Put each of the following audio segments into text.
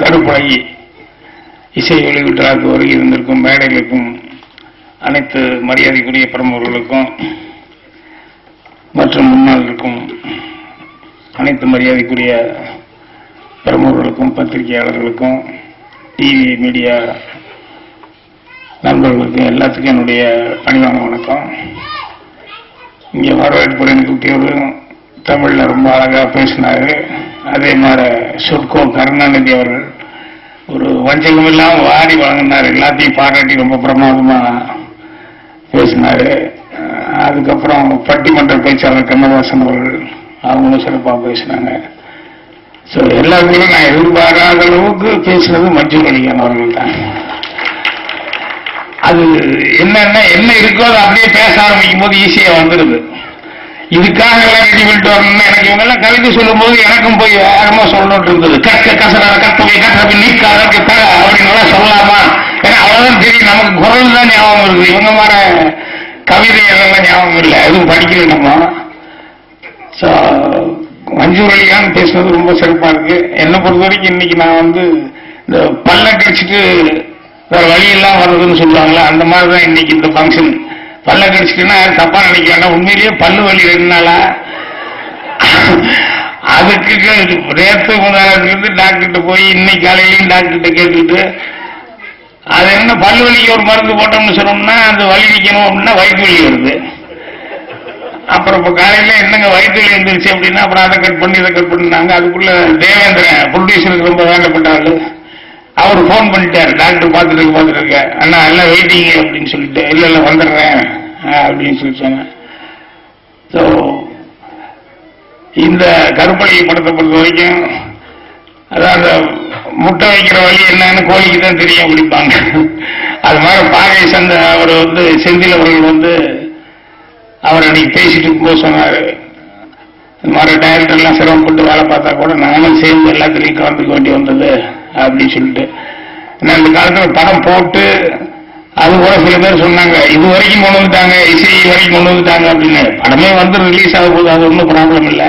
கருப்பை இசை வெளியீட்டாளருக்கு வருகை இருந்திருக்கும் மேடைகளுக்கும் அனைத்து மரியாதைக்குரிய பிரமுகர்களுக்கும் மற்றும் முன்னால் இருக்கும் அனைத்து மரியாதைக்குரிய பிரமுகர்களுக்கும் பத்திரிகையாளர்களுக்கும் டிவி மீடியா நண்பர்களுக்கும் எல்லாத்துக்கும் என்னுடைய பணிவான வணக்கம். இங்கே வரவேற்புரை கூட்டியவரும் தமிழில் ரொம்ப அழகாக பேசினார். அதே மாதிரி சொற்கோ கருணாநிதி அவர்கள் ஒரு வஞ்சகம் இல்லாமல் வாரி வழங்கினார். எல்லாத்தையும் பாராட்டி ரொம்ப பிரமாதமாக பேசினார். அதுக்கப்புறம் பட்டிமன்ற பேச்சாளர் கண்ணதாசன் அவர்கள் அவங்களும் சிறப்பாக பேசினாங்க. ஸோ எல்லாருமே நான் எதிர்பாராத அளவுக்கு பேசினது மஞ்சள் அலிகான் அவர்கள் தான். அது என்னன்னா என்ன இருக்கோ அதை அப்படியே பேச ஆரம்பிக்கும் போது ஈஸியாக வந்துடுது. இதுக்காக எல்லாம் ரெடி பண்ணிட்டு வரணும்னு எனக்கு இவங்கெல்லாம் கவிதை சொல்லும் போது எனக்கும் போய் வேகமாக சொல்லணும்னு இருந்தது. கற்க கசரா கற்பவை கற்றபி நீக்க அதற்கு அப்படின்னு சொல்லலாமா? ஏன்னா அவ்வளவுதான் தெரியும், நமக்கு குரல் தான் ஞாபகம் இருக்குது. இவங்க மாதிரி கவிதை எல்லாம் ஞாபகம் இல்லை, எதுவும் படிக்கல நம்ம. ஸோ மஞ்சள் அலிகான் பேசுனது ரொம்ப சிறப்பா இருக்கு. என்னை பொறுத்த வரைக்கும் இன்னைக்கு நான் இந்த பல்ல கடிச்சிட்டு வேற வழியெல்லாம் வர்றதுன்னு சொல்லுவாங்களா, அந்த மாதிரிதான் இன்னைக்கு இந்த ஃபங்க்ஷன். பல்ல கடிச்சிட்டுன்னா தப்பா நினைக்க வேண்டாம், உண்மையிலேயே பல்லு வலி 2 நாளா. அதுக்கு நேற்று முதலிருந்து டாக்டர்கிட்ட போய் இன்னைக்கு காலையிலையும் டாக்டர்கிட்ட கேட்டுக்கிட்டு அது என்ன பல்லு வலிக்கு ஒரு மருந்து போட்டோம்னு சொன்னோம்னா அந்த வலி நிற்கணும் அப்படின்னா வயிற்று வலி வருது. அப்புறம் இப்போ காலையில என்னங்க வயிற்று வலி வந்துருச்சு அப்படின்னா அப்புறம் அதை கட் பண்ணி இதை கட் பண்ணினாங்க. அதுக்குள்ள தேவேந்திரன் ப்ரொடியூசருக்கு ரொம்ப வேண்டப்பட்டாரு. அவர் போன் பண்ணிட்டார், டாக்டர் பார்த்துட்டு அண்ணா எல்லாம் வெயிட்டிங்க அப்படின்னு சொல்லிட்டு, இல்லை இல்லை வந்துடுறேன் அப்படின்னு சொல்லி சொன்னேன். ஸோ இந்த கருப்பலை படத்தை பொறுத்த வரைக்கும் அதான் அந்த முட்டை வைக்கிற வழி என்னன்னு கோழிக்கு தான் தெரியும் அப்படிப்பாங்க. அது மாதிரி பாகை சந்த அவர் செந்தில் அவர்கள் அவர் அன்னைக்கு பேசிட்டு இருக்கும்போது சொன்னார், இந்த மாதிரி டைரக்டர்லாம் சிரமப்பட்டு வேலை பார்த்தா கூட நானும் சேர்ந்து எல்லாத்துலையும் கலந்துக்க வேண்டி வந்தது அப்படின்னு சொல்லிட்டு. ஏன்னா இந்த காலத்தில் படம் போட்டு அது கூட சில பேர் சொன்னாங்க இது வரைக்கும் கொண்டு வந்துட்டாங்க, இசை வரைக்கும் கொண்டு வந்துட்டாங்க அப்படின்னு. படமே ரிலீஸ் ஆக போகுது, அது ஒன்றும் ப்ராப்ளம் இல்லை.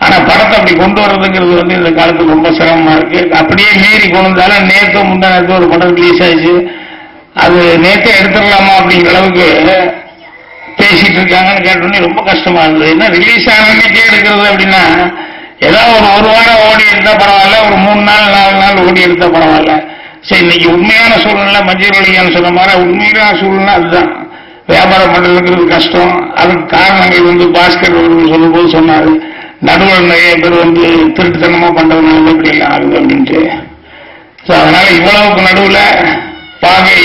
ஆனா படத்தை அப்படி கொண்டு வர்றதுங்கிறது இந்த காலத்துக்கு ரொம்ப சிரமமா இருக்கு. அப்படியே மீறி கொண்டு வந்தாலும் நேற்று முந்தானத்து ஒரு படம் ரிலீஸ் ஆயிடுச்சு, அது நேற்றே எடுத்துடலாமா அப்படிங்கிற அளவுக்கு பேசிட்டு இருக்காங்கன்னு கேட்டோன்னே ரொம்ப கஷ்டமா இருந்தது. என்ன ரிலீஸ் ஆனே எடுக்கிறது அப்படின்னா ஏதாவது ஒரு வாரம் ஓடி எடுத்தா பரவாயில்ல, ஒரு 3 நாள் 4 நாள் ஓடி எடுத்தா பரவாயில்ல. சரி, இன்னைக்கு உண்மையான சூழ்நிலை மஞ்சள் அலிகான் சொன்ன மாதிரி உண்மையான சூழ்நிலை அதுதான். வியாபாரம் பண்றதுங்கிறது கஷ்டம். அதுக்கு காரணங்கள் பாஸ்கர் சொல்லும் போது சொன்னாரு, நடுவில் நிறைய பேர் திருட்டுத்தனமா பண்றதுனால இப்படி எல்லாம் ஆகுது அப்படின்ட்டு. ஸோ அதனால இவ்வளவுக்கு நடுவில் பாகை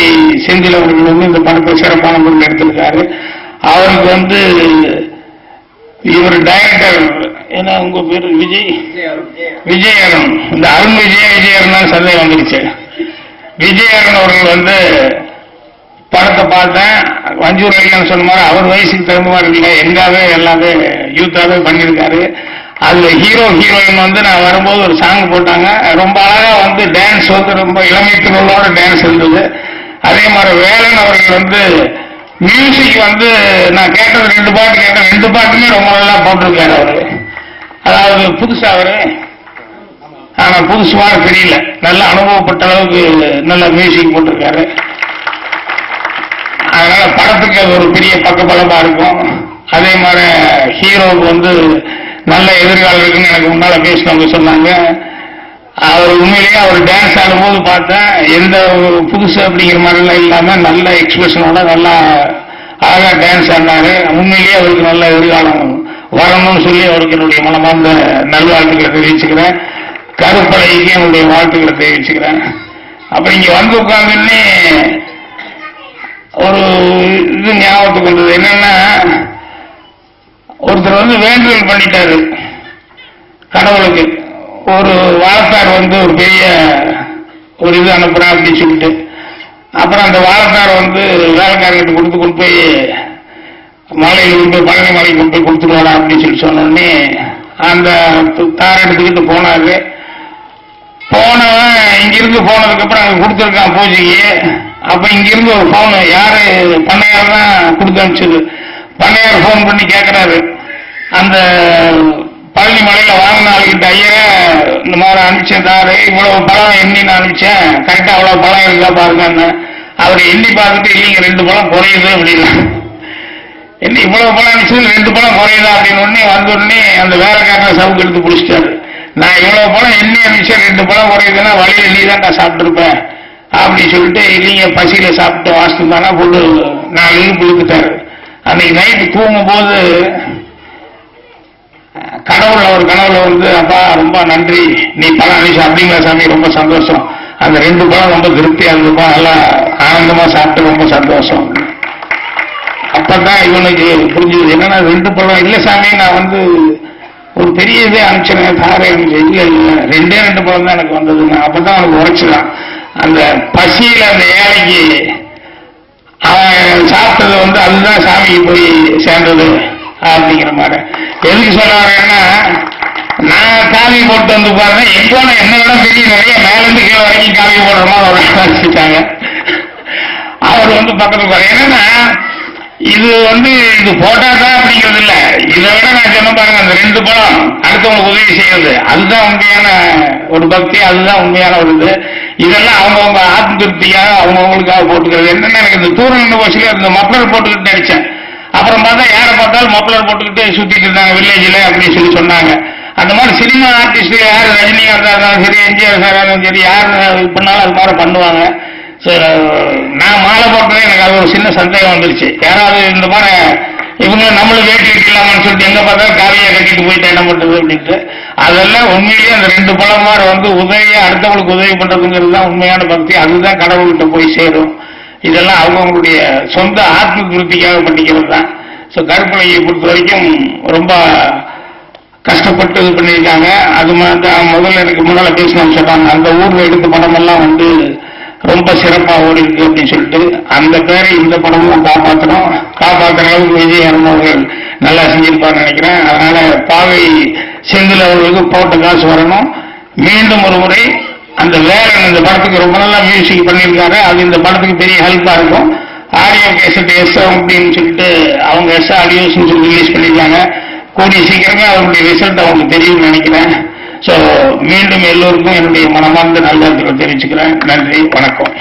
செந்தில் அவர்கள் இந்த படத்தை சிறப்பான முறையில் எடுத்திருக்காரு. அவருக்கு இவர் டைரக்டர் என்ன உங்க பேரு விஜய் அருண். இந்த அருண் விஜய் அருண் சந்தேகம் வந்துருச்சு. விஜய் அருண் அவர்கள் படத்தை பார்த்தேன். மஞ்சள் அலிகான் சொன்ன மாதிரி அவர் வயசுக்கு தகுந்த மாதிரி இல்லை, எங்காவே எல்லாமே யூத்தாவே பண்ணியிருக்காரு. அதுல ஹீரோயின் நான் வரும்போது ஒரு சாங் போட்டாங்க, ரொம்ப அழகா டான்ஸ் ரொம்ப இளமைத்தினோட டான்ஸ் இருந்தது. அதே மாதிரி வேலன் அவர்கள் மியூசிக் நான் கேட்டது 2 பாட்டு கேட்டேன், 2 பாட்டுமே ரொம்ப நல்லா போட்டிருக்காரு அவரு. அதாவது புதுசா அவரு, ஆனா புதுசு மாதிரி தெரியல, நல்ல அனுபவப்பட்ட அளவுக்கு நல்ல மியூசிக் போட்டிருக்காரு. அதனால படத்துக்கு அது ஒரு பெரிய பக்கபலமா இருக்கும். அதே மாதிரி ஹீரோவுக்கு நல்ல எதிர்காலம் இருக்குன்னு எனக்கு முன்னால பேசினவங்க சொன்னாங்க. அவர் உண்மையிலேயே அவர் டான்ஸ் ஆடும்போது பார்த்தேன், எந்த புதுசு அப்படிங்கிற மாதிரிலாம் இல்லாம நல்ல எக்ஸ்பிரஷனோட நல்லா அழகா டான்ஸ் ஆடினாரு. உண்மையிலேயே அவருக்கு நல்ல எதிர்காலம் வரணும்னு சொல்லி அவருக்கு என்னுடைய மனமார்ந்த நல்வாழ்த்துக்களை தெரிவிச்சுக்கிறேன். கருப்பலைக்கு என்னுடைய வாழ்த்துக்களை தெரிவிச்சுக்கிறேன். அப்புறம் இங்க உட்கார்ந்துன்னே ஒரு இது ஞாபகத்துக்கு வந்தது. என்னன்னா ஒருத்தர் வேண்டுதல் பண்ணிட்டாரு கடவுளுக்கு, ஒரு வாழைத்தார் ஒரு பெரிய ஒரு இது அனுப்புறேன் அப்படின்னு சொல்லிட்டு. அப்புறம் அந்த வாழைத்தார் வேலைக்காரங்கிட்ட கொண்டு போய் மலையில் கொண்டு போய் பழனி மலைக்கு கொண்டு போய் கொடுத்துருவாடா அப்படின்னு சொல்லி சொன்னோடனே அந்த தாரை எடுத்துக்கிட்டு போனாரு. போனவன் இங்கிருந்து போனதுக்கு அப்புறம் அங்க கொடுத்துருக்கான் பூஜைக்கு. அப்ப இங்கிருந்து ஒரு போன், யாரு பண்ணையார் தான் கொடுத்து அனுப்பிச்சது. பண்ணையார் போன் பண்ணி கேட்கிறாரு, அந்த பழனி மலையில வாங்கின ஆளுகிட்ட ஐயரே இந்த மாதிரி அனுப்பிச்சேன் தாரு, இவ்வளவு பழம் எண்ணி நான் அனுப்பிச்சேன், கரெக்டா அவ்வளவு பழம் இருக்கா பாருங்கன்னு. அவர் எண்ணி பார்த்துட்டு இல்லைங்க 2 பழம் குறையுது அப்படின்னா, என்ன இவ்வளவு பழம் அனுப்பிச்சது 2 பழம் குறையுதா அப்படின்னு உடனே வந்த உடனே அந்த வேலைக்காரன் சவுக்கு எடுத்து பிடிச்சிட்டாரு. நான் இவ்வளவு பழம் எண்ணி அனுப்பிச்சேன் 2 பழம் குறையுதுன்னா வழியில நீ தான் நான் சாப்பிட்டுருப்பேன் அப்படின்னு சொல்லிட்டு இல்லைங்க பசியில சாப்பிட்டு வாசிட்டு தானே போட்டு 4 இழுப்பு இழுத்துட்டாரு. அன்னைக்கு நைட்டு தூங்கும் போது கனவுல வந்து அப்பா ரொம்ப நன்றி நீ பழம் அனுப்பிச்சு அப்படிங்கிற சாமி ரொம்ப சந்தோஷம், அந்த 2 பழம் ரொம்ப திருப்தியா இருந்துப்பா, நல்லா ஆனந்தமா சாப்பிட்டு ரொம்ப சந்தோஷம். அப்பதான் இவனுக்கு புரிஞ்சுது என்னன்னா 2 பழம் இல்ல சாமி நான் வந்து ஒரு பெரிய இதே அனுப்பிச்சேன் தாரே இல்ல 2 பழம் தான் எனக்கு வந்ததுன்னா. அப்பதான் அவனுக்கு உரைச்சிடான் அந்த பசியில அந்த ஏழைக்கு அவன் சாப்பிட்டது வந்து அதுதான் சாமிக்கு போய் சேர்ந்தது அப்படிங்கிற மாதிரி. எதுக்கு சொல்ல வரேன்னா நான் காவி போட்டு வந்து பாருங்க எங்கோ என்ன விட பெரிய நிறைய மேலிருந்து கீழே வரைக்கும் காவி போடுற மாதிரி வச்சுட்டாங்க. அவர் வந்து பக்கத்துக்கு பாரு என்னன்னா இது வந்து இது போட்டாதான் அப்படிங்கிறது இல்ல, இதை விட நான் சொன்ன பாருங்க அந்த 2 பழம் அடுத்தவங்களுக்கு உதவி செய்யறது அதுதான் உண்மையான ஒரு பக்தி, அதுதான் உண்மையான ஒரு இது. இதெல்லாம் அவங்கவுங்க ஆத்ம திருப்தியாக அவங்கவுங்களுக்காக போட்டுக்கிறது. என்னன்னா எனக்கு இந்த தூரம் பஸ்ல இந்த மப்ளர் போட்டுக்கிட்டு நினைச்சேன், அப்புறம் பார்த்தா யாரை பார்த்தாலும் மப்ளர் போட்டுக்கிட்டு சுத்திட்டு இருந்தாங்க வில்லேஜ்ல அப்படின்னு சொல்லி சொன்னாங்க. அந்த மாதிரி சினிமா ஆர்டிஸ்ட் யாரு ரஜினிகாந்தா இருந்தாலும் சரி எம்ஜிஆர் சாரா இருந்தாலும் சரி யாரு பண்ணாலும் அது மாதிரி பண்ணுவாங்க. நான் மாலை போட்டதே எனக்கு அது ஒரு சின்ன சந்தேகம் வந்துருச்சு, யாராவது இந்த மாதிரி இவங்க நம்மளும் வேட்டி கட்டலாமான்னு சொல்லிட்டு எங்க பார்த்தா காவியை கட்டிட்டு போயிட்டு என்ன பண்றது அப்படின்ட்டு. அதெல்லாம் உண்மையிலேயே அந்த 2 பழம் மாதிரி வந்து உதவியா அடுத்தவங்களுக்கு உதவி பண்றதுங்கிறது தான் உண்மையான பக்தி, அதுதான் கடவுள்கிட்ட போய் சேரும். இதெல்லாம் அவங்களுடைய சொந்த ஆத்ம திருப்திக்காக பண்ணிக்கிறது தான். ஸோ கருப்பலையை பொறுத்த வரைக்கும் ரொம்ப கஷ்டப்பட்டு இது பண்ணியிருக்காங்க. அது முதல்ல எனக்கு முன்னால பேசணும்னு சொல்றாங்க, அந்த ஊர்ல எடுத்த படமெல்லாம் வந்து ரொம்ப சிறப்பா ஓடி இருக்கு அப்படின்னு சொல்லிட்டு அந்த பேரை இந்த படமும் காப்பாற்றுற அளவுக்கு விஜய் அவர்கள் நல்லா செஞ்சிருப்பார்னு நினைக்கிறேன். அதனால பாவை செந்தில் அவர்களுக்கு போட்ட காசு வரணும். மீண்டும் ஒரு முறை அந்த வேலன் இந்த படத்துக்கு ரொம்ப நல்லா மியூசிக் பண்ணியிருக்காரு, அது இந்த படத்துக்கு பெரிய ஹெல்ப்பா இருக்கும். ஆடியோ கேசட் எஸ் அப்படின்னு சொல்லிட்டு அவங்க எஸ் ஆடியோஸ் சொல்லி ரிலீஸ் பண்ணியிருக்காங்க. கூடிய சீக்கிரமே அவருடைய ரிசல்ட் அவங்களுக்கு தெரியும்னு நினைக்கிறேன். ஸோ மீண்டும் எல்லோருக்கும் என்னுடைய மனமார்ந்த நல்வாழ்த்துக்களை தெரிவிச்சுக்கிறேன். நன்றி, வணக்கம்.